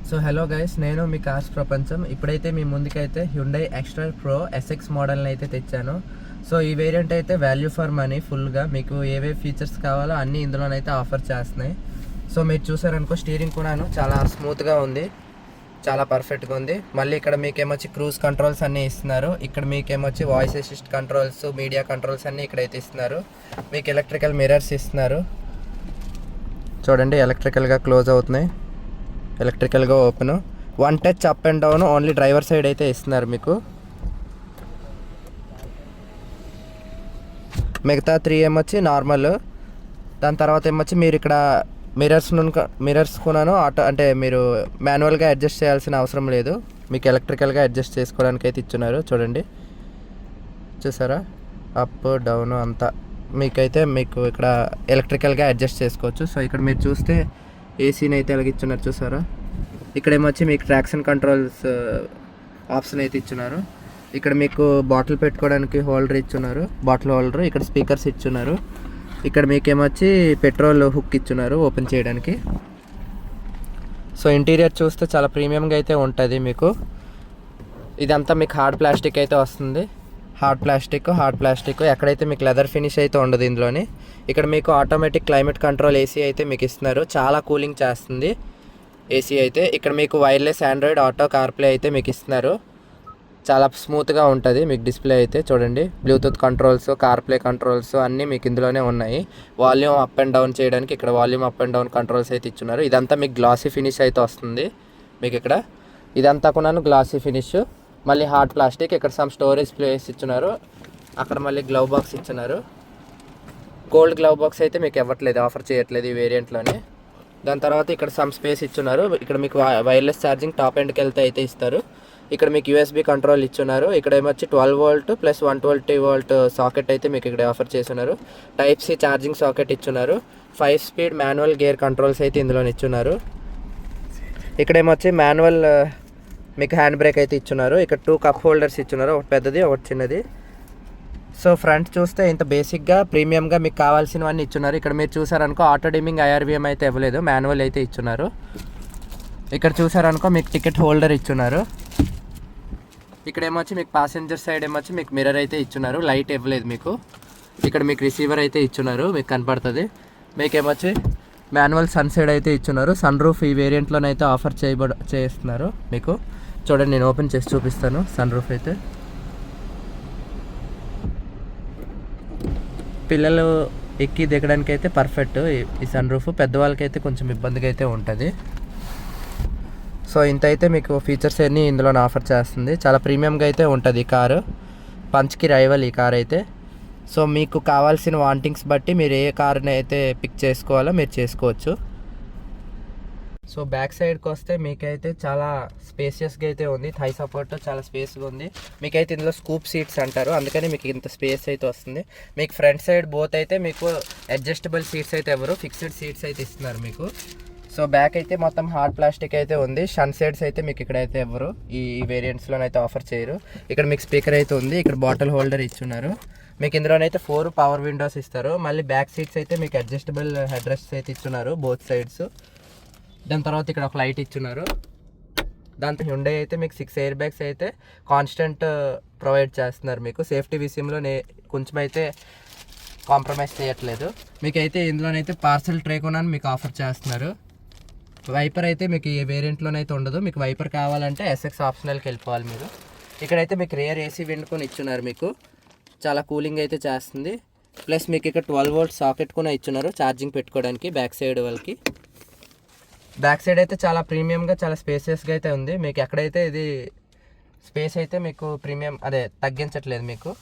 So hello guys, నేను మీ cars ప్రపంచం. ఇప్పుడైతే మీ ముందుకైతే హ్యుండై ఎక్స్ట్రా ప్రో ఎస్ఎక్స్ మోడల్ని అయితే తెచ్చాను. సో ఈ వేరియంట్ అయితే వాల్యూ ఫర్ మనీ ఫుల్గా మీకు ఏవే ఫీచర్స్ కావాలో అన్నీ ఇందులోనైతే ఆఫర్ చేస్తున్నాయి. సో మీరు చూసారనుకో, స్టీరింగ్ కూడాను చాలా స్మూత్గా ఉంది, చాలా పర్ఫెక్ట్గా ఉంది. మళ్ళీ ఇక్కడ మీకేమొచ్చి క్రూజ్ కంట్రోల్స్ అన్నీ ఇస్తున్నారు. ఇక్కడ మీకేమొచ్చి voice assist controls, media controls అన్నీ ఇక్కడైతే ఇస్తున్నారు. మీకు ఎలక్ట్రికల్ మిర్రర్స్ ఇస్తున్నారు. చూడండి, ఎలక్ట్రికల్గా క్లోజ్ అవుతున్నాయి, ఎలక్ట్రికల్గా open. One touch up and down only driver side అయితే ఇస్తున్నారు మీకు. మిగతా 3 ఏమొచ్చి నార్మల్. దాని తర్వాత ఏమొచ్చి మీరు ఇక్కడ మిర్రర్స్ కొన్నాను ఆటో, అంటే మీరు మాన్యువల్గా అడ్జస్ట్ చేయాల్సిన అవసరం లేదు, మీకు ఎలక్ట్రికల్గా అడ్జస్ట్ చేసుకోవడానికి అయితే ఇచ్చున్నారు. చూడండి, చూసారా, అప్ డౌన్ అంతా మీకు ఇక్కడ ఎలక్ట్రికల్గా అడ్జస్ట్ చేసుకోవచ్చు. సో ఇక్కడ మీరు చూస్తే ఏసీని అయితే ఎలాగిచ్చున్నారు చూసారా. ఇక్కడ ఏమొచ్చి మీకు ట్రాక్షన్ కంట్రోల్స్ ఆప్షన్ అయితే ఇచ్చున్నారు. ఇక్కడ మీకు బాటిల్ పెట్టుకోవడానికి హోల్డర్ ఇచ్చున్నారు, బాటిల్ హోల్డర్. ఇక్కడ స్పీకర్స్ ఇచ్చున్నారు. ఇక్కడ మీకేమొచ్చి పెట్రోల్ హుక్ ఇచ్చున్నారు ఓపెన్ చేయడానికి. సో ఇంటీరియర్ చూస్తే చాలా ప్రీమియంగా అయితే ఉంటుంది మీకు. ఇదంతా మీకు హార్డ్ ప్లాస్టిక్ అయితే వస్తుంది, హార్డ్ ప్లాస్టిక్. ఎక్కడైతే మీకు లెదర్ ఫినిష్ అయితే ఉండదు ఇందులోని. ఇక్కడ మీకు ఆటోమేటిక్ క్లైమేట్ కంట్రోల్ ఏసీ అయితే మీకు ఇస్తున్నారు, చాలా కూలింగ్ చేస్తుంది ఏసీ అయితే. ఇక్కడ మీకు వైర్లెస్ ఆండ్రాయిడ్ ఆటో కార్ప్లే అయితే మీకు ఇస్తున్నారు, చాలా స్మూత్గా ఉంటుంది మీకు డిస్ప్లే అయితే. చూడండి, బ్లూటూత్ కంట్రోల్స్, కార్ప్లే కంట్రోల్స్ అన్నీ మీకు ఇందులోనే ఉన్నాయి. వాల్యూమ్ అప్ అండ్ డౌన్ చేయడానికి ఇక్కడ volume up and down controls అయితే ఇచ్చున్నారు. ఇదంతా మీకు గ్లాసీ ఫినిష్ అయితే వస్తుంది మీకు. ఇక్కడ ఇదంతా కూడా గ్లాసీ ఫినిష్, మళ్ళీ హార్డ్ ప్లాస్టిక్. ఇక్కడ సమ్ స్టోరేజ్ ప్లేస్ ఇచ్చున్నారు. అక్కడ మళ్ళీ గ్లవ్ బాక్స్ ఇచ్చున్నారు. గోల్డ్ గ్లవ్ బాక్స్ అయితే మీకు ఇవ్వట్లేదు, ఆఫర్ చేయట్లేదు ఈ వేరియంట్లోనే. దాని తర్వాత ఇక్కడ సమ్ స్పేస్ ఇచ్చున్నారు. ఇక్కడ మీకు వైర్లెస్ ఛార్జింగ్ టాప్ ఎండ్కి వెళ్తే అయితే ఇస్తారు. ఇక్కడ మీకు యూఎస్బీ కంట్రోల్ ఇచ్చున్నారు. ఇక్కడ ఏమొచ్చి 12 వోల్ట్ ప్లస్ 120 వోల్ట్ సాకెట్ అయితే మీకు ఇక్కడ ఆఫర్ చేస్తున్నారు. టైప్ సి ఛార్జింగ్ సాకెట్ ఇచ్చున్నారు. 5 స్పీడ్ మాన్యువల్ గేర్ కంట్రోల్స్ అయితే ఇందులో ఇచ్చున్నారు. ఇక్కడ ఏమొచ్చి మాన్యువల్ మీకు హ్యాండ్ బ్రేక్ అయితే ఇచ్చున్నారు. ఇక్కడ 2 కప్ హోల్డర్స్ ఇచ్చున్నారు, ఒకటి పెద్దది ఒకటి చిన్నది. సో ఫ్రంట్ చూస్తే ఇంత బేసిక్గా ప్రీమియంగా మీకు కావాల్సినవన్నీ ఇచ్చున్నారు. ఇక్కడ మీరు చూసారనుకో, ఆటో డిమ్మింగ్ IRVM అయితే ఇవ్వలేదు, మాన్యువల్ అయితే ఇచ్చున్నారు. ఇక్కడ చూసారనుకో, మీకు టికెట్ హోల్డర్ ఇచ్చున్నారు. ఇక్కడ ఏమొచ్చి మీకు ప్యాసింజర్ సైడ్ ఏమొచ్చి మీకు మిర్రర్ అయితే ఇచ్చున్నారు, లైట్ ఇవ్వలేదు మీకు. ఇక్కడ మీకు రిసీవర్ అయితే ఇచ్చున్నారు, మీకు కనపడుతుంది. మీకేమొచ్చి మాన్యువల్ సన్ సైడ్ అయితే ఇచ్చున్నారు. సన్ రూఫ్ ఈ వేరియంట్లోనైతే ఆఫర్ చేస్తున్నారు మీకు. చూడండి, నేను ఓపెన్ చేసి చూపిస్తాను. సన్ రూఫ్ అయితే పిల్లలు ఎక్కి దిగడానికి అయితే పర్ఫెక్ట్ ఈ సన్ రూఫ్. పెద్దవాళ్ళకైతే కొంచెం ఇబ్బందిగా అయితే ఉంటుంది. సో ఇంత అయితే మీకు ఫీచర్స్ అన్నీ ఇందులో ఆఫర్ చేస్తుంది. చాలా ప్రీమియంగా అయితే ఉంటుంది ఈ కారు, పంచ్కి రైవల్ ఈ కార్ అయితే. సో మీకు కావాల్సిన వాంటింగ్స్ బట్టి మీరు ఏ కార్ని అయితే పిక్ చేసుకోవాలో మీరు చేసుకోవచ్చు. సో బ్యాక్ సైడ్కి వస్తే మీకైతే చాలా స్పేసియస్గా అయితే ఉంది, థై సపోర్ట్ చాలా స్పేస్గా ఉంది. మీకైతే ఇందులో స్కూప్ సీట్స్ అంటారు, అందుకని మీకు ఇంత స్పేస్ అయితే వస్తుంది. మీకు ఫ్రంట్ సైడ్ బోత్ అయితే మీకు అడ్జస్టబుల్ సీట్స్ అయితే ఎవరు, ఫిక్స్డ్ సీట్స్ అయితే ఇస్తున్నారు మీకు. సో బ్యాక్ అయితే మొత్తం హార్డ్ ప్లాస్టిక్ అయితే ఉంది. సన్ సైడ్స్ అయితే మీకు ఇక్కడైతే ఎవరు ఈ వేరియంట్స్లోనైతే ఆఫర్ చేయరు. ఇక్కడ మీకు స్పీకర్ అయితే ఉంది. ఇక్కడ బాటిల్ హోల్డర్ ఇచ్చున్నారు. మీకు ఇందులోనైతే 4 పవర్ విండోస్ ఇస్తారు. మళ్ళీ బ్యాక్ సీట్స్ అయితే మీకు అడ్జస్టబుల్ హెడ్ రెస్ట్స్ అయితే ఇచ్చున్నారు బోత్ సైడ్స్. దాని తర్వాత ఇక్కడ ఒక లైట్ ఇచ్చున్నారు. దాంతో హ్యుండై అయితే మీకు 6 ఎయిర్ బ్యాగ్స్ అయితే కాన్స్టెంట్ ప్రొవైడ్ చేస్తున్నారు మీకు. సేఫ్టీ విషయంలో కొంచెం అయితే కాంప్రమైజ్ చేయట్లేదు. మీకైతే ఇందులోనైతే పార్సల్ ట్రే కొనని మీకు ఆఫర్ చేస్తున్నారు. వైపర్ అయితే మీకు ఏ వేరియంట్లోనైతే ఉండదు. మీకు వైపర్ కావాలంటే SX ఆప్షనల్కి వెళ్ళిపోవాలి మీరు. ఇక్కడైతే మీకు రియర్ ఏసీ విండ్ కొని ఇచ్చున్నారు మీకు, చాలా కూలింగ్ అయితే చేస్తుంది. ప్లస్ మీకు ఇక్కడ 12 వోల్ట్ సాకెట్ కూడా ఇచ్చున్నారు ఛార్జింగ్ పెట్టుకోవడానికి బ్యాక్ సైడ్ వాళ్ళకి. బ్యాక్ సైడ్ అయితే చాలా ప్రీమియంగా, చాలా స్పేసియస్గా అయితే ఉంది మీకు. ఎక్కడైతే ఇది స్పేస్ అయితే మీకు ప్రీమియం తగ్గించట్లేదు మీకు.